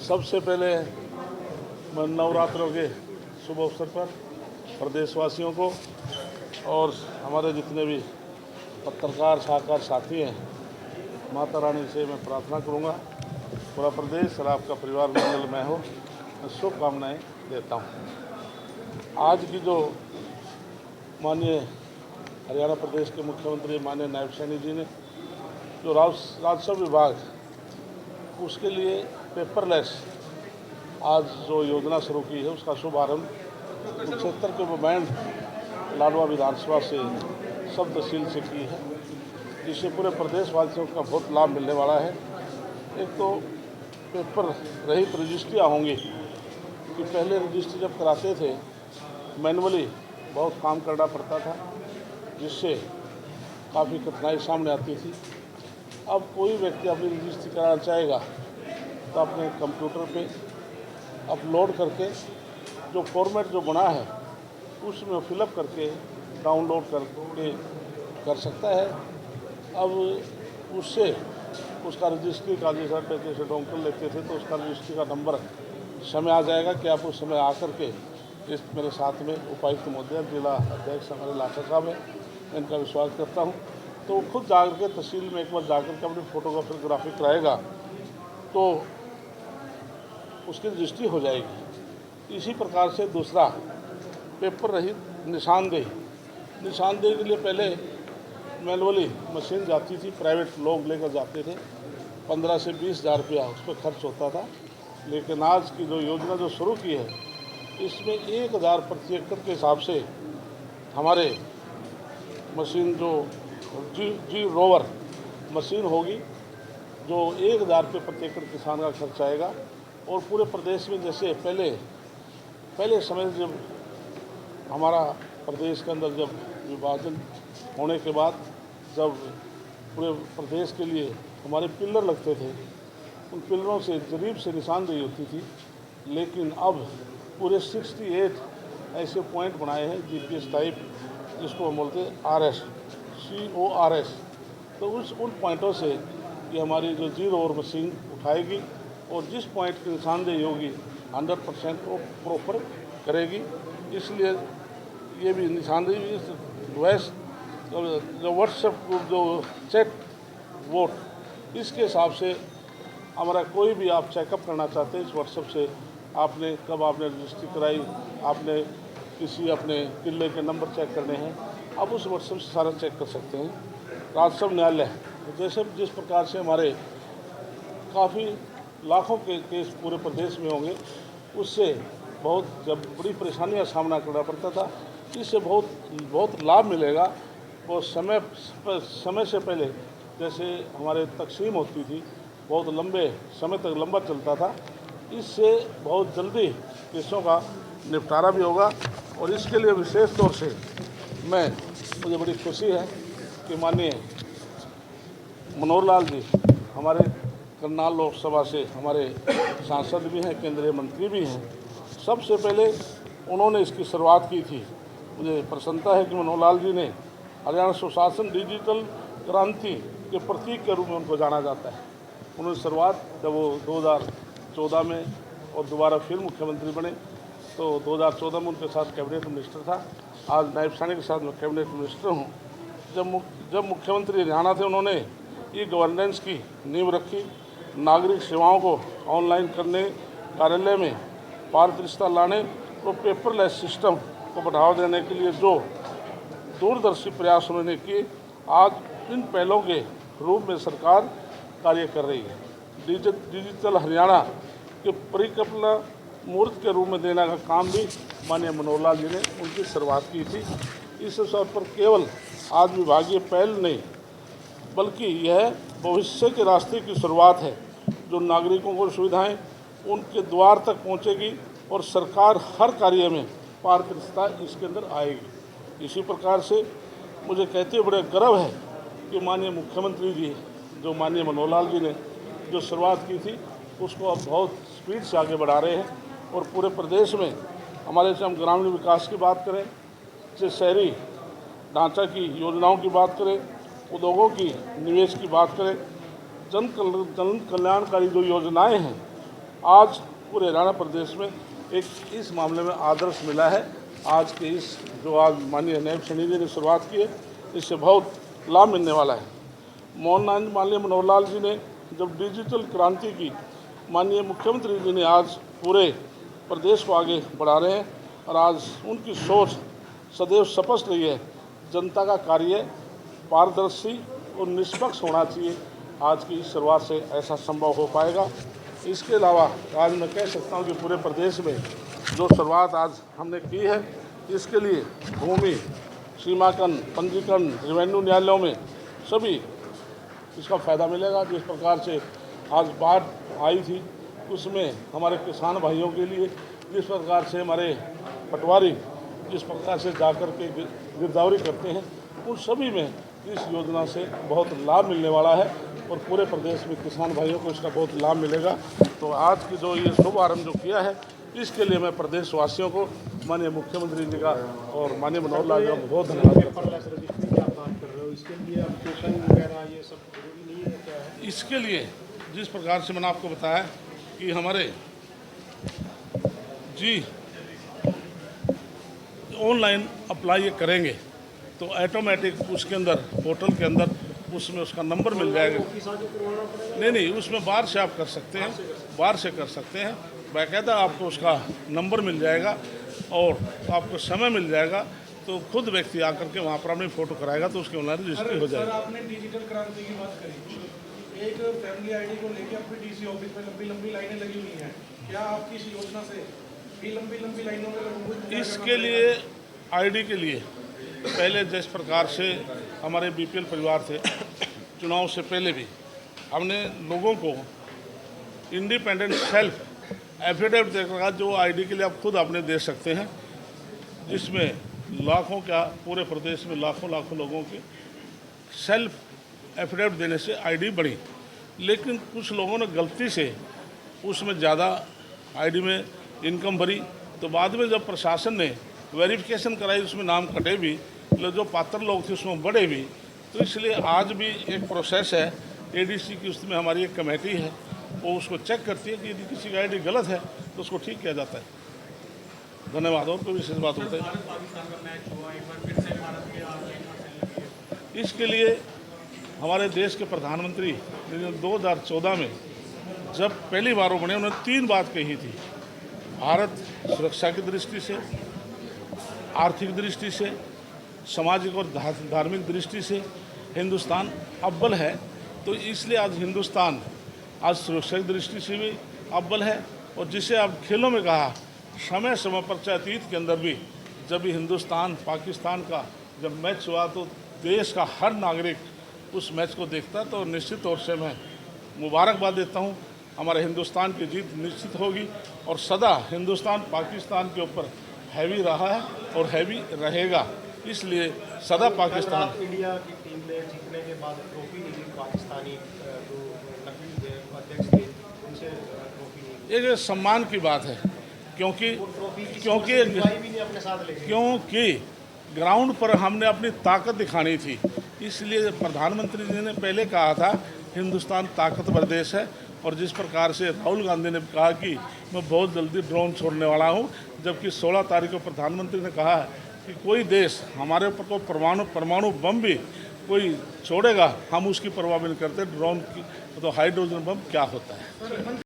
सबसे पहले मैं नवरात्रों के शुभ अवसर पर प्रदेशवासियों को और हमारे जितने भी पत्रकार साहकार साथी हैं, माता रानी से मैं प्रार्थना करूंगा पूरा प्रदेश और आपका परिवार मंगलमय हो, मैं शुभकामनाएँ देता हूं। आज की जो माननीय हरियाणा प्रदेश के मुख्यमंत्री माननीय नायब सैनी जी ने जो राजस्व विभाग उसके लिए पेपरलेस आज जो योजना शुरू की है उसका शुभारंभ कुरुक्षेत्र के वैन लाडवा विधानसभा से सब तहसील से की है, जिससे पूरे प्रदेशवासियों का बहुत लाभ मिलने वाला है। एक तो पेपर रहित रजिस्ट्रियाँ होंगी कि पहले रजिस्ट्री जब कराते थे मैनुअली बहुत काम करना पड़ता था, जिससे काफ़ी कठिनाई सामने आती थी। अब कोई व्यक्ति अपनी रजिस्ट्री कराना चाहेगा तो अपने कंप्यूटर पे अपलोड करके जो फॉर्मेट जो बना है उसमें फिलअप करके डाउनलोड करके कर सकता है। अब उससे उसका रजिस्ट्री का जैसे डोंकल लेते थे तो उसका रजिस्ट्री का नंबर समय आ जाएगा कि आप उस समय आकर के इस मेरे साथ में उपायुक्त महोदय, जिला अध्यक्ष हमारे लाठा साहब हैं, इनका विश्वास करता हूं, तो खुद जाकर के तहसील में एक बार जाकर के अपनी फोटोग्राफी कराएगा तो उसकी रजिस्ट्री हो जाएगी। इसी प्रकार से दूसरा पेपर रहित निशानदेही के लिए पहले मैनुअली मशीन जाती थी, प्राइवेट लोग लेकर जाते थे, 15 से 20 हज़ार रुपया उस पर खर्च होता था। लेकिन आज की जो योजना जो शुरू की है इसमें 1000 प्रति एकड़ के हिसाब से हमारे मशीन जो जी रोवर मशीन होगी जो 1000 रुपये प्रति एकड़ किसान का खर्च आएगा। और पूरे प्रदेश में जैसे पहले समय जब हमारा प्रदेश के अंदर जब विभाजन होने के बाद जब पूरे प्रदेश के लिए हमारे पिलर लगते थे, उन पिलरों से जरीब से निशानदेही होती थी, लेकिन अब पूरे 68 ऐसे पॉइंट बनाए हैं GPS टाइप, जिसको हम बोलते हैं CORS। तो उन पॉइंटों से ये हमारी जो जीरो और मशीन उठाएगी और जिस पॉइंट की निशानदेही होगी 100% वो प्रॉपर करेगी। इसलिए ये भी निशानदेही वैस जो व्हाट्सएप जो चेक वोट इसके हिसाब से हमारा कोई भी आप चेकअप करना चाहते हैं इस व्हाट्सएप से आपने कब आपने रजिस्ट्री कराई, आपने किसी अपने किले के नंबर चेक करने हैं, आप उस व्हाट्सएप से सारा चेक कर सकते हैं। राजस्व न्यायालय जैसे जिस प्रकार से हमारे काफ़ी लाखों के केस पूरे प्रदेश में होंगे, उससे बहुत जब बड़ी परेशानी का सामना करना पड़ता था, इससे बहुत लाभ मिलेगा। वो समय से पहले जैसे हमारे तकसीम होती थी, बहुत लंबे समय तक लंबा चलता था, इससे बहुत जल्दी केसों का निपटारा भी होगा। और इसके लिए विशेष तौर से मुझे बड़ी खुशी है कि माननीय मनोहर लाल जी हमारे करनाल लोकसभा से हमारे सांसद भी हैं, केंद्रीय मंत्री भी हैं, सबसे पहले उन्होंने इसकी शुरुआत की थी। मुझे प्रसन्नता है कि मनोहर लाल जी ने हरियाणा सुशासन डिजिटल क्रांति के प्रतीक के रूप में उनको जाना जाता है। उन्होंने शुरुआत जब वो 2014 में और दोबारा फिर मुख्यमंत्री बने तो 2014 में उनके साथ कैबिनेट मिनिस्टर था, आज नायब सैनी के साथ मैं कैबिनेट मिनिस्टर हूँ। जब मुख्यमंत्री हरियाणा थे उन्होंने गवर्नेंस की नींव रखी, नागरिक सेवाओं को ऑनलाइन करने, कार्यालय में पारदर्शिता लाने और पेपरलेस सिस्टम को बढ़ावा देने के लिए जो दूरदर्शी प्रयास उन्होंने किए, आज इन पहलों के रूप में सरकार कार्य कर रही है। डिजिटल हरियाणा के परिकल्पना मूर्त के रूप में देने का काम भी माननीय मनोहर लाल जी ने उनकी शुरुआत की थी। इस अवसर पर केवल आज विभागीय पहल नहीं बल्कि यह भविष्य के रास्ते की शुरुआत है, जो नागरिकों को सुविधाएं उनके द्वार तक पहुंचेगी और सरकार हर कार्य में पारदर्शिता इसके अंदर आएगी। इसी प्रकार से मुझे कहते हुए बड़ा गर्व है कि माननीय मुख्यमंत्री जी जो माननीय मनोहर लाल जी ने जो शुरुआत की थी उसको अब बहुत स्पीड से आगे बढ़ा रहे हैं। और पूरे प्रदेश में हमारे से हम ग्रामीण विकास की बात करें, से शहरी ढांचा की योजनाओं की बात करें, उद्योगों की निवेश की बात करें, जन कल्याणकारी जो योजनाएं हैं आज पूरे हरियाणा प्रदेश में एक इस मामले में आदर्श मिला है। आज के इस जो आज माननीय नायब सैनी जी ने शुरुआत की है, इससे बहुत लाभ मिलने वाला है। माननीय मनोहर लाल जी ने जब डिजिटल क्रांति की, माननीय मुख्यमंत्री जी ने आज पूरे प्रदेश को आगे बढ़ा रहे हैं और आज उनकी सोच सदैव स्पष्ट रही है, जनता का कार्य पारदर्शी और निष्पक्ष होना चाहिए। आज की इस शुरुआत से ऐसा संभव हो पाएगा। इसके अलावा आज मैं कह सकता हूं कि पूरे प्रदेश में जो शुरुआत आज हमने की है, इसके लिए भूमि सीमांकन, पंजीकरण, रेवेन्यू न्यायालयों में सभी इसका फ़ायदा मिलेगा। जिस प्रकार से आज बाढ़ आई थी, उसमें हमारे किसान भाइयों के लिए जिस प्रकार से हमारे पटवारी जिस प्रकार से जाकर के गिरदावरी करते हैं, उन सभी में इस योजना से बहुत लाभ मिलने वाला है और पूरे प्रदेश में किसान भाइयों को इसका बहुत लाभ मिलेगा। तो आज की जो ये शुभारंभ जो किया है, इसके लिए मैं प्रदेशवासियों को, माननीय मुख्यमंत्री जी का और माननीय मनोहर लाल जी का बहुत धन्यवाद करता हूँ। इसके लिए जिस प्रकार से मैंने आपको बताया कि हमारे जी ऑनलाइन अप्लाई ये करेंगे तो ऑटोमेटिक उसके अंदर पोर्टल के अंदर उसमें उसका नंबर मिल जाएगा। नहीं, उसमें बाहर से आप कर सकते हैं, बाहर से कर सकते हैं। बाकायदा आपको उसका नंबर मिल जाएगा और आपको समय मिल जाएगा, तो खुद व्यक्ति आकर के वहाँ पर अपनी फ़ोटो कराएगा तो उसकी ऑनलाइन रजिस्ट्री हो जाएगी। आपने डिजिटल क्रांति की बात करी, एक फैमिली आईडी को लेकर अपने डीसी ऑफिस में लंबी लाइनें लगी हुई हैं। क्या आपकी इस योजना से भी लंबी लाइनों में इसके लिए आईडी के लिए पहले जिस प्रकार से हमारे बीपीएल परिवार थे, चुनाव से पहले भी हमने लोगों को इंडिपेंडेंट सेल्फ एफिडेविट देकर जो आईडी के लिए आप खुद अपने दे सकते हैं, जिसमें लाखों का पूरे प्रदेश में लाखों लोगों के सेल्फ एफिडेविट देने से आईडी बढ़ी। लेकिन कुछ लोगों ने गलती से उसमें ज़्यादा आईडी में इनकम भरी, तो बाद में जब प्रशासन ने वेरिफिकेशन कराई, उसमें नाम कटे भी, जो पात्र लोग थे उसमें बढ़े भी। तो इसलिए आज भी एक प्रोसेस है एडीसी की, उसमें हमारी एक कमेटी है, वो उसको चेक करती है कि यदि किसी का आईडी गलत है तो उसको ठीक किया जाता है। धन्यवाद। और कोई विशेष बात होता है इसके लिए हमारे देश के प्रधानमंत्री 2014 में जब पहली बार वो बने, उन्होंने 3 बात कही थी। भारत सुरक्षा की दृष्टि से, आर्थिक दृष्टि से, सामाजिक और धार्मिक दृष्टि से हिंदुस्तान अव्वल है। तो इसलिए आज हिंदुस्तान आज सुरक्षा की दृष्टि से भी अव्वल है। और जिसे आप खेलों में कहा, समय पर अतीत के अंदर भी जब भी हिंदुस्तान पाकिस्तान का जब मैच हुआ तो देश का हर नागरिक उस मैच को देखता। तो निश्चित तौर से मैं मुबारकबाद देता हूँ, हमारे हिंदुस्तान की जीत निश्चित होगी और सदा हिंदुस्तान पाकिस्तान के ऊपर हैवी रहा है और हैवी रहेगा। इसलिए सदा पाकिस्तान। इंडिया की टीम ने जीतने के बाद ट्रॉफी नहीं ली, पाकिस्तानी जो नकली अध्यक्ष थे उनसे ट्रॉफी नहीं ली। ये सम्मान की बात है, क्योंकि ग्राउंड पर हमने अपनी ताकत दिखानी थी। इसलिए प्रधानमंत्री जी ने पहले कहा था हिंदुस्तान ताकतवर देश है, और जिस प्रकार से राहुल गांधी ने कहा कि मैं बहुत जल्दी ड्रोन छोड़ने वाला हूं, जबकि 16 तारीख को प्रधानमंत्री ने कहा कि कोई देश हमारे ऊपर को परमाणु बम भी कोई छोड़ेगा, हम उसकी परवाह नहीं करते। ड्रोन की तो हाइड्रोजन बम क्या होता है।